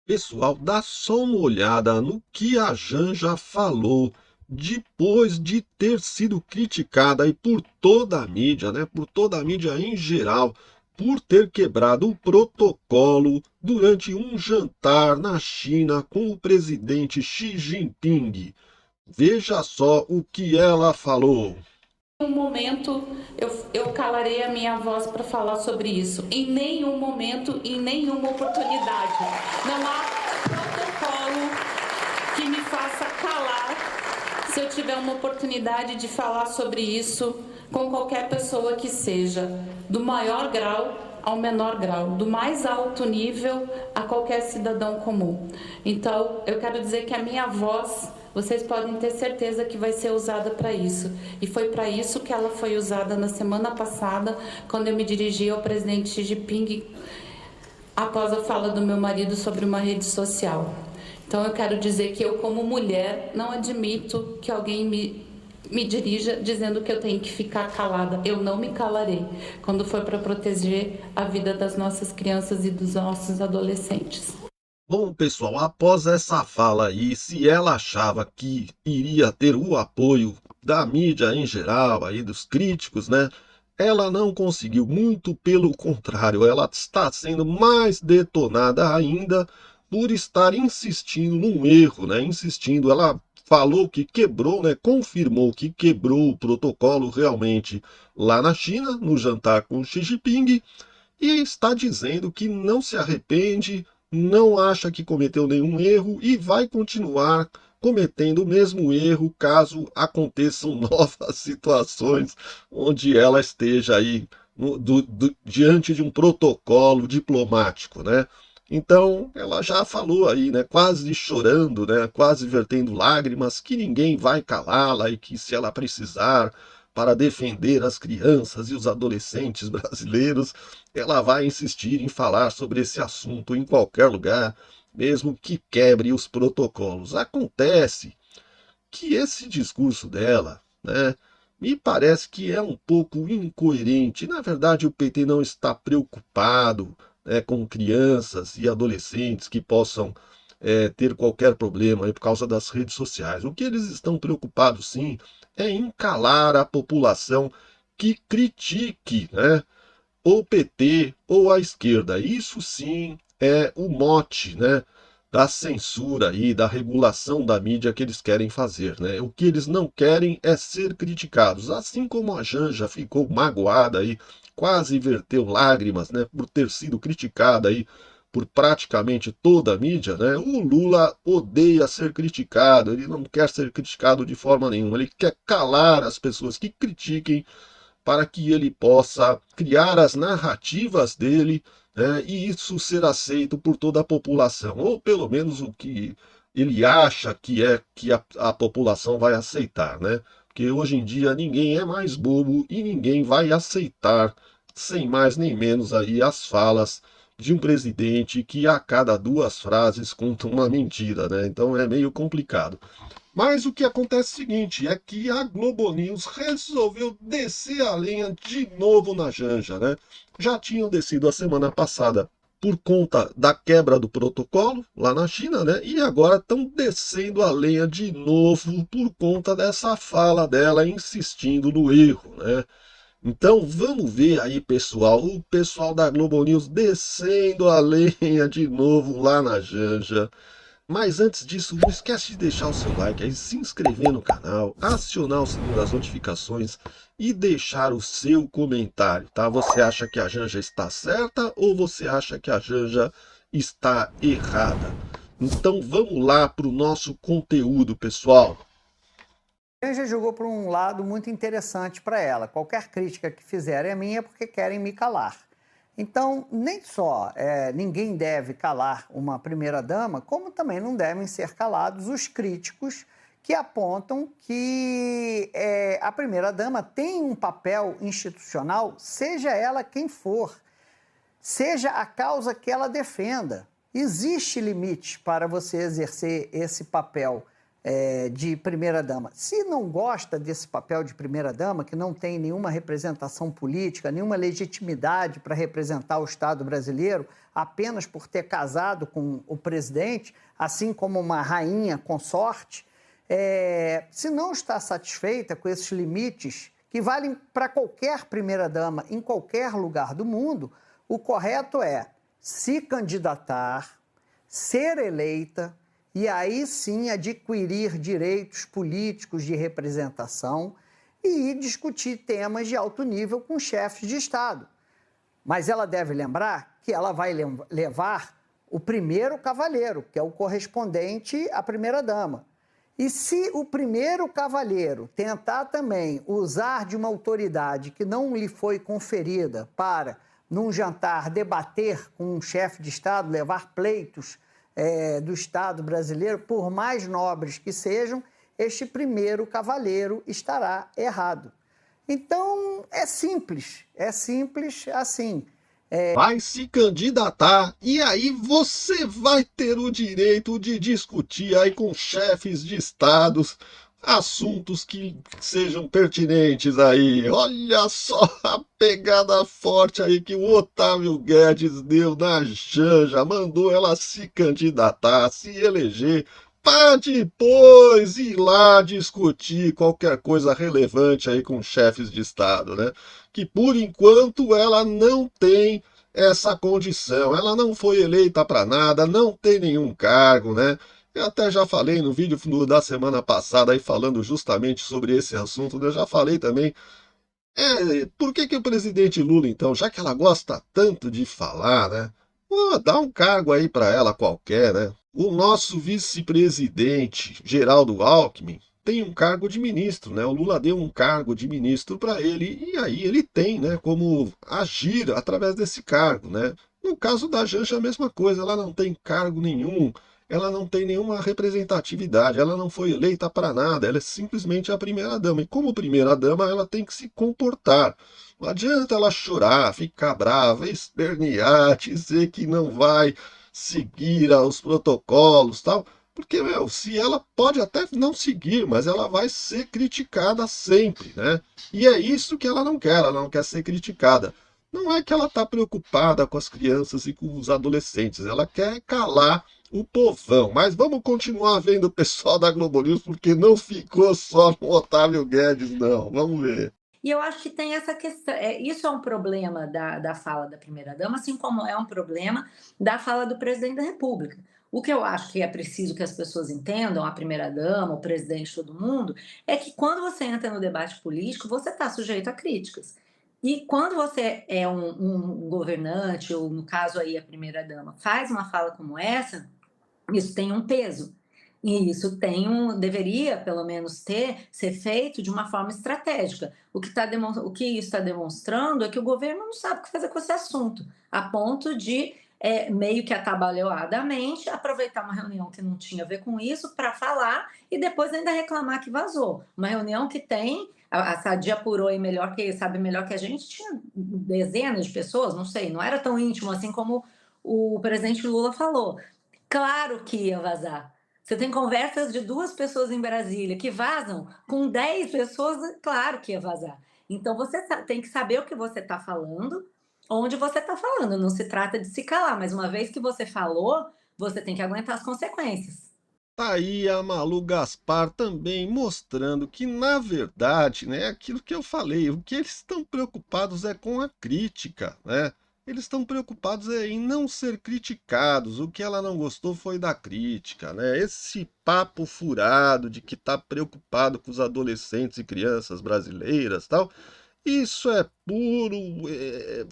Pessoal, dá só uma olhada no que a Janja falou depois de ter sido criticada aí por toda a mídia, né? Por toda a mídia em geral, por ter quebrado o protocolo durante um jantar na China com o presidente Xi Jinping. Veja só o que ela falou. Em nenhum momento eu calarei a minha voz para falar sobre isso. Em nenhum momento, em nenhuma oportunidade. Não há protocolo que me faça calar se eu tiver uma oportunidade de falar sobre isso com qualquer pessoa que seja, do maior grau ao menor grau, do mais alto nível a qualquer cidadão comum. Então, eu quero dizer que a minha voz, vocês podem ter certeza que vai ser usada para isso. E foi para isso que ela foi usada na semana passada, quando eu me dirigi ao presidente Xi Jinping após a fala do meu marido sobre uma rede social. Então eu quero dizer que eu, como mulher, não admito que alguém me dirija dizendo que eu tenho que ficar calada. Eu não me calarei quando for para proteger a vida das nossas crianças e dos nossos adolescentes. Bom, pessoal, após essa fala aí, se ela achava que iria ter o apoio da mídia em geral, aí dos críticos, né? Ela não conseguiu, muito pelo contrário, ela está sendo mais detonada ainda por estar insistindo num erro, né? Insistindo, ela falou que quebrou, né? Confirmou que quebrou o protocolo realmente lá na China, no jantar com Xi Jinping, e está dizendo que não se arrepende, não acha que cometeu nenhum erro e vai continuar cometendo o mesmo erro caso aconteçam novas situações onde ela esteja aí diante de um protocolo diplomático, né? Então, ela já falou aí, né, quase chorando, né, quase vertendo lágrimas, que ninguém vai calá-la e que se ela precisar para defender as crianças e os adolescentes brasileiros, ela vai insistir em falar sobre esse assunto em qualquer lugar, mesmo que quebre os protocolos. Acontece que esse discurso dela, né, me parece que é um pouco incoerente. Na verdade, o PT não está preocupado, né, com crianças e adolescentes que possam ter qualquer problema aí por causa das redes sociais. O que eles estão preocupados, sim, é em calar a população que critique, né, ou PT ou a esquerda. Isso sim é o mote, né, da censura e da regulação da mídia que eles querem fazer, né? O que eles não querem é ser criticados, assim como a Janja ficou magoada aí, quase verteu lágrimas, né, por ter sido criticada aí por praticamente toda a mídia, né? O Lula odeia ser criticado, ele não quer ser criticado de forma nenhuma, ele quer calar as pessoas que critiquem para que ele possa criar as narrativas dele, né, e isso ser aceito por toda a população, ou pelo menos o que ele acha que é que a população vai aceitar, né? Porque hoje em dia ninguém é mais bobo e ninguém vai aceitar, sem mais nem menos aí, as falas de um presidente que a cada duas frases conta uma mentira, né? Então é meio complicado. Mas o que acontece é o seguinte, é que a Globo News resolveu descer a lenha de novo na Janja, né? Já tinham descido a semana passada por conta da quebra do protocolo lá na China, né? E agora estão descendo a lenha de novo por conta dessa fala dela insistindo no erro, né? Então vamos ver aí, pessoal, o pessoal da Globo News descendo a lenha de novo lá na Janja. Mas antes disso, não esquece de deixar o seu like aí, se inscrever no canal, acionar o sininho das notificações e deixar o seu comentário, tá? Você acha que a Janja está certa ou você acha que a Janja está errada? Então vamos lá para o nosso conteúdo, pessoal. Já jogou por um lado muito interessante para ela. Qualquer crítica que fizerem a mim é porque querem me calar. Então, nem só ninguém deve calar uma primeira-dama, como também não devem ser calados os críticos que apontam que a primeira-dama tem um papel institucional, seja ela quem for, seja a causa que ela defenda. Existe limite para você exercer esse papel de primeira-dama. Se não gosta desse papel de primeira-dama, que não tem nenhuma representação política, nenhuma legitimidade para representar o Estado brasileiro, apenas por ter casado com o presidente, assim como uma rainha consorte, se não está satisfeita com esses limites, que valem para qualquer primeira-dama em qualquer lugar do mundo, o correto é se candidatar, ser eleita e aí sim adquirir direitos políticos de representação e ir discutir temas de alto nível com chefes de Estado. Mas ela deve lembrar que ela vai levar o primeiro cavalheiro, que é o correspondente à primeira-dama. E se o primeiro cavalheiro tentar também usar de uma autoridade que não lhe foi conferida para, num jantar, debater com um chefe de Estado, levar pleitos do Estado brasileiro, por mais nobres que sejam, este primeiro cavalheiro estará errado. Então, é simples assim. Vai se candidatar e aí você vai ter o direito de discutir aí com chefes de estados assuntos que sejam pertinentes aí. Olha só a pegada forte aí que o Otávio Guedes deu na Janja, mandou ela se candidatar, se eleger, para depois ir lá discutir qualquer coisa relevante aí com chefes de estado, né? Que por enquanto ela não tem essa condição, ela não foi eleita para nada, não tem nenhum cargo, né? Eu até já falei no vídeo da semana passada aí falando justamente sobre esse assunto, né? Eu já falei também. Por que que o presidente Lula, então, já que ela gosta tanto de falar, né? Pô, dá um cargo aí para ela qualquer, né? O nosso vice-presidente, Geraldo Alckmin, tem um cargo de ministro, né? O Lula deu um cargo de ministro para ele e aí ele tem, né, como agir através desse cargo, né? No caso da Janja é a mesma coisa, ela não tem cargo nenhum, ela não tem nenhuma representatividade, ela não foi eleita para nada, ela é simplesmente a primeira-dama. E como primeira-dama, ela tem que se comportar. Não adianta ela chorar, ficar brava, espernear, dizer que não vai seguir os protocolos, tal. Porque, meu, se ela pode até não seguir, mas ela vai ser criticada sempre, né? E é isso que ela não quer ser criticada. Não é que ela está preocupada com as crianças e com os adolescentes, ela quer calar o povão. Mas vamos continuar vendo o pessoal da Globo News, porque não ficou só no Otávio Guedes, não. Vamos ver. E eu acho que tem essa questão, isso é um problema da fala da primeira-dama, assim como é um problema da fala do presidente da República. O que eu acho que é preciso que as pessoas entendam, a primeira-dama, o presidente, todo mundo, é que quando você entra no debate político, você está sujeito a críticas. E quando você é um governante, ou no caso aí a primeira-dama, faz uma fala como essa, isso tem um peso. E isso deveria, pelo menos, ser feito de uma forma estratégica. O que isso está demonstrando é que o governo não sabe o que fazer com esse assunto, a ponto de, meio que atabalhoadamente, aproveitar uma reunião que não tinha a ver com isso para falar e depois ainda reclamar que vazou. Uma reunião que a Sadia apurou aí sabe melhor que a gente, tinha dezenas de pessoas, não sei, não era tão íntimo assim como o presidente Lula falou. Claro que ia vazar. Você tem conversas de 2 pessoas em Brasília que vazam, com 10 pessoas, claro que ia vazar. Então, você tem que saber o que você está falando, onde você está falando. Não se trata de se calar, mas uma vez que você falou, você tem que aguentar as consequências. Tá aí a Malu Gaspar também mostrando que, na verdade, né, aquilo que eu falei, o que eles estão preocupados é com a crítica, né? Eles estão preocupados em não ser criticados. O que ela não gostou foi da crítica, né? Esse papo furado de que está preocupado com os adolescentes e crianças brasileiras, tal. Isso é puro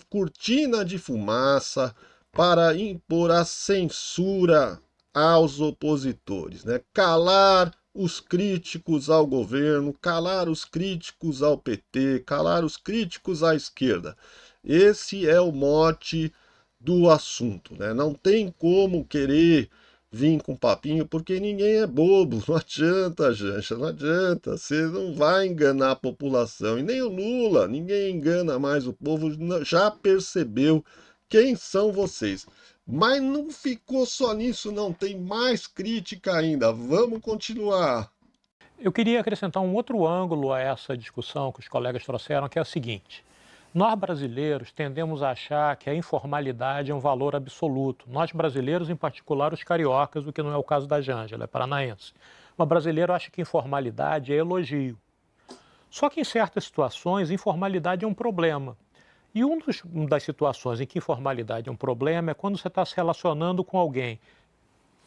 cortina de fumaça para impor a censura aos opositores, né? Calar os críticos ao governo, calar os críticos ao PT, calar os críticos à esquerda. Esse é o mote do assunto, né? Não tem como querer vir com papinho, porque ninguém é bobo. Não adianta, Jancha, não adianta. Você não vai enganar a população. E nem o Lula, ninguém engana mais o povo, já percebeu quem são vocês. Mas não ficou só nisso, não. Tem mais crítica ainda. Vamos continuar. Eu queria acrescentar um outro ângulo a essa discussão que os colegas trouxeram, que é o seguinte. Nós brasileiros tendemos a achar que a informalidade é um valor absoluto. Nós brasileiros, em particular os cariocas, o que não é o caso da Janja, ela é paranaense. Mas brasileiro acha que informalidade é elogio. Só que em certas situações, informalidade é um problema. E uma das situações em que informalidade é um problema é quando você está se relacionando com alguém,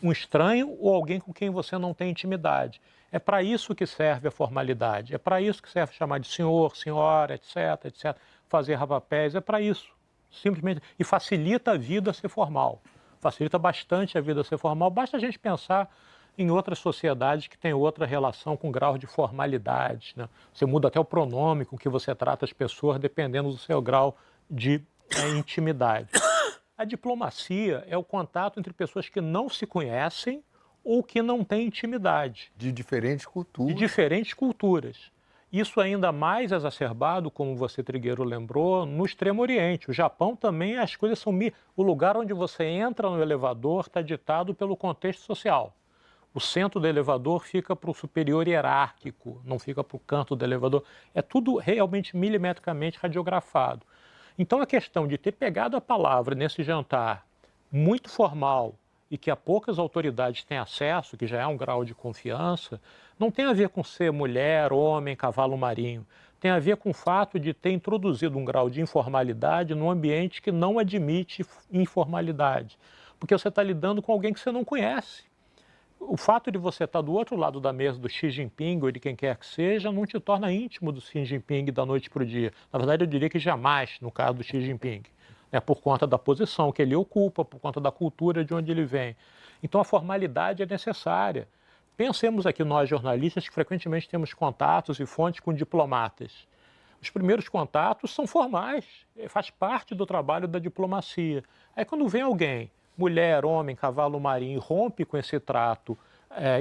um estranho ou alguém com quem você não tem intimidade. É para isso que serve a formalidade, é para isso que serve chamar de senhor, senhora, etc, etc, fazer rapapés, é para isso, simplesmente, e facilita a vida ser formal, facilita bastante a vida ser formal, basta a gente pensar em outras sociedades que têm outra relação com grau de formalidade, né? Você muda até o pronome com que você trata as pessoas dependendo do seu grau de intimidade. A diplomacia é o contato entre pessoas que não se conhecem ou que não têm intimidade. De diferentes culturas. De diferentes culturas. Isso é ainda mais exacerbado, como você, Trigueiro, lembrou, no Extremo Oriente. O Japão também, as coisas são... O lugar onde você entra no elevador está ditado pelo contexto social. O centro do elevador fica para o superior hierárquico, não fica para o canto do elevador. É tudo realmente milimetricamente radiografado. Então a questão de ter pegado a palavra nesse jantar muito formal e que a poucas autoridades têm acesso, que já é um grau de confiança, não tem a ver com ser mulher, homem, cavalo marinho. Tem a ver com o fato de ter introduzido um grau de informalidade num ambiente que não admite informalidade. Porque você está lidando com alguém que você não conhece. O fato de você estar do outro lado da mesa do Xi Jinping ou de quem quer que seja não te torna íntimo do Xi Jinping da noite para o dia. Na verdade, eu diria que jamais, no caso do Xi Jinping, né, por conta da posição que ele ocupa, por conta da cultura de onde ele vem. Então, a formalidade é necessária. Pensemos aqui nós, jornalistas, que frequentemente temos contatos e fontes com diplomatas. Os primeiros contatos são formais, faz parte do trabalho da diplomacia. Aí, quando vem alguém, mulher, homem, cavalo marinho, rompe com esse trato,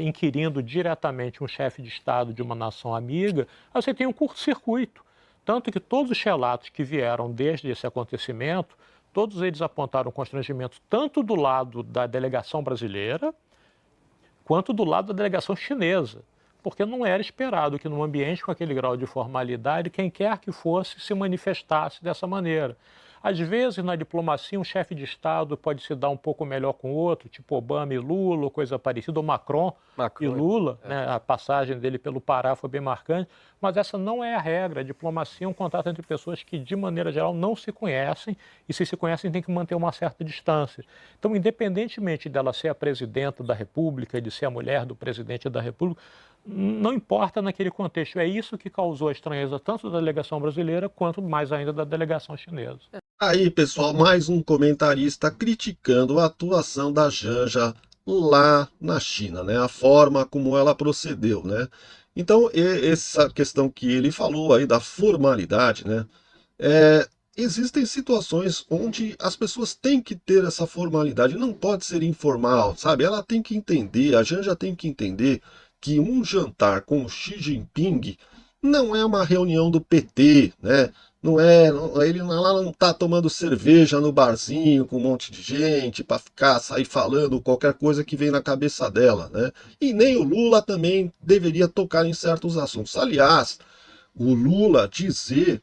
inquirindo diretamente um chefe de Estado de uma nação amiga, aí você tem um curto-circuito. Tanto que todos os relatos que vieram desde esse acontecimento, todos eles apontaram constrangimento tanto do lado da delegação brasileira, quanto do lado da delegação chinesa. Porque não era esperado que num ambiente com aquele grau de formalidade, quem quer que fosse se manifestasse dessa maneira. Às vezes, na diplomacia, um chefe de Estado pode se dar um pouco melhor com o outro, tipo Obama e Lula, ou coisa parecida, ou Macron e Lula, né? A passagem dele pelo Pará foi bem marcante, mas essa não é a regra. A diplomacia é um contato entre pessoas que, de maneira geral, não se conhecem, e se conhecem, tem que manter uma certa distância. Então, independentemente dela ser a presidenta da República, de ser a mulher do presidente da República, não importa naquele contexto. É isso que causou a estranheza tanto da delegação brasileira, quanto mais ainda da delegação chinesa. Aí, pessoal, mais um comentarista criticando a atuação da Janja lá na China, né? A forma como ela procedeu, né? Então, essa questão que ele falou aí da formalidade, né? Existem situações onde as pessoas têm que ter essa formalidade, não pode ser informal, sabe? Ela tem que entender, a Janja tem que entender que um jantar com o Xi Jinping não é uma reunião do PT, né? Ela não está tomando cerveja no barzinho com um monte de gente para sair falando qualquer coisa que vem na cabeça dela, né? E nem o Lula também deveria tocar em certos assuntos. Aliás, o Lula dizer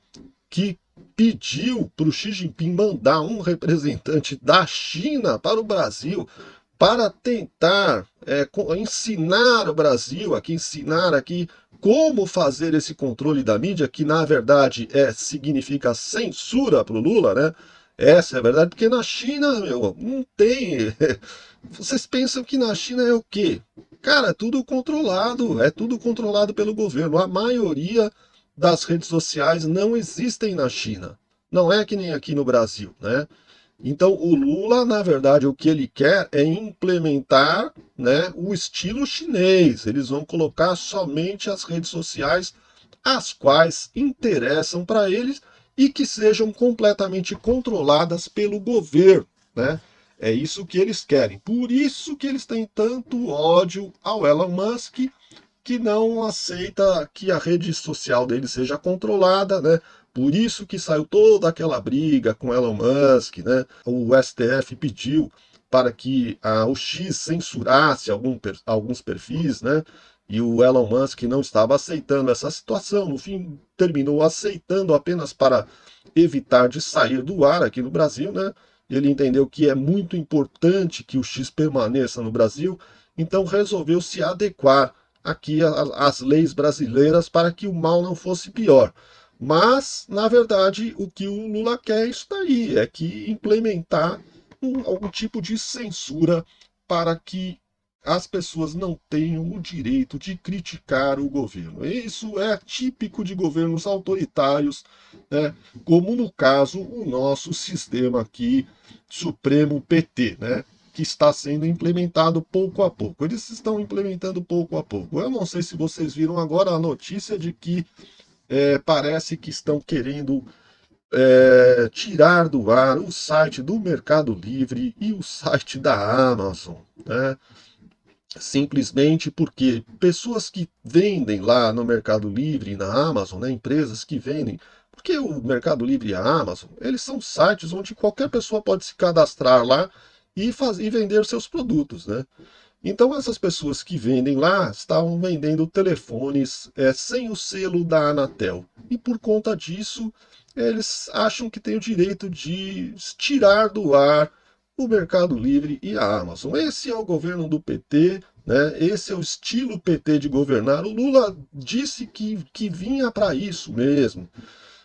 que pediu para o Xi Jinping mandar um representante da China para o Brasil para tentar ensinar o Brasil, ensinar aqui como fazer esse controle da mídia, que na verdade significa censura para o Lula, né? Essa é a verdade, porque na China, meu, não tem. Vocês pensam que na China é o quê? Cara, é tudo controlado pelo governo. A maioria das redes sociais não existem na China. Não é que nem aqui no Brasil, né? Então, o Lula, na verdade, o que ele quer é implementar, né, o estilo chinês. Eles vão colocar somente as redes sociais as quais interessam para eles e que sejam completamente controladas pelo governo, né? É isso que eles querem. Por isso que eles têm tanto ódio ao Elon Musk, que não aceita que a rede social dele seja controlada, né? Por isso que saiu toda aquela briga com Elon Musk, né? O STF pediu para que o X censurasse alguns perfis, né? E o Elon Musk não estava aceitando essa situação. No fim, terminou aceitando apenas para evitar de sair do ar aqui no Brasil, né? Ele entendeu que é muito importante que o X permaneça no Brasil, então resolveu se adequar aqui às leis brasileiras para que o mal não fosse pior. Mas, na verdade, o que o Lula quer é isso daí, é que implementar algum tipo de censura para que as pessoas não tenham o direito de criticar o governo. Isso é típico de governos autoritários, né? Como no caso o nosso sistema aqui, Supremo PT, né? Que está sendo implementado pouco a pouco. Eles estão implementando pouco a pouco. Eu não sei se vocês viram agora a notícia de que parece que estão querendo tirar do ar o site do Mercado Livre e o site da Amazon, né? Simplesmente porque pessoas que vendem lá no Mercado Livre e na Amazon, né, empresas que vendem, porque o Mercado Livre e a Amazon, eles são sites onde qualquer pessoa pode se cadastrar lá e vender seus produtos, né? Então essas pessoas que vendem lá estavam vendendo telefones sem o selo da Anatel. E por conta disso, eles acham que têm o direito de tirar do ar o Mercado Livre e a Amazon. Esse é o governo do PT, né? Esse é o estilo PT de governar. O Lula disse que vinha para isso mesmo.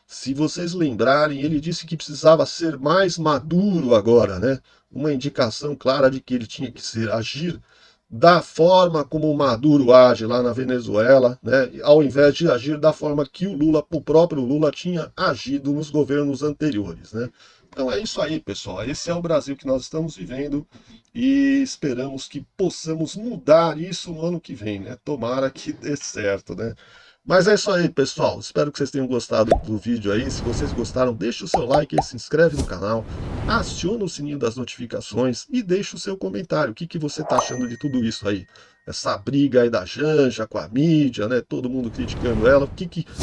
Se vocês lembrarem, ele disse que precisava ser mais maduro agora, né? Uma indicação clara de que ele tinha que agir da forma como o Maduro age lá na Venezuela, né? Ao invés de agir da forma que o próprio Lula tinha agido nos governos anteriores, né? Então é isso aí, pessoal. Esse é o Brasil que nós estamos vivendo e esperamos que possamos mudar isso no ano que vem, né? Tomara que dê certo, né? Mas é isso aí, pessoal. Espero que vocês tenham gostado do vídeo aí. Se vocês gostaram, deixe o seu like aí, se inscreve no canal, aciona o sininho das notificações e deixe o seu comentário. O que você está achando de tudo isso aí? Essa briga aí da Janja com a mídia, né? Todo mundo criticando ela.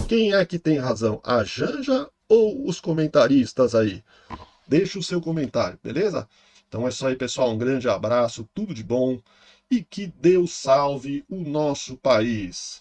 Quem é que tem razão? A Janja ou os comentaristas aí? Deixe o seu comentário, beleza? Então é isso aí, pessoal. Um grande abraço, tudo de bom e que Deus salve o nosso país.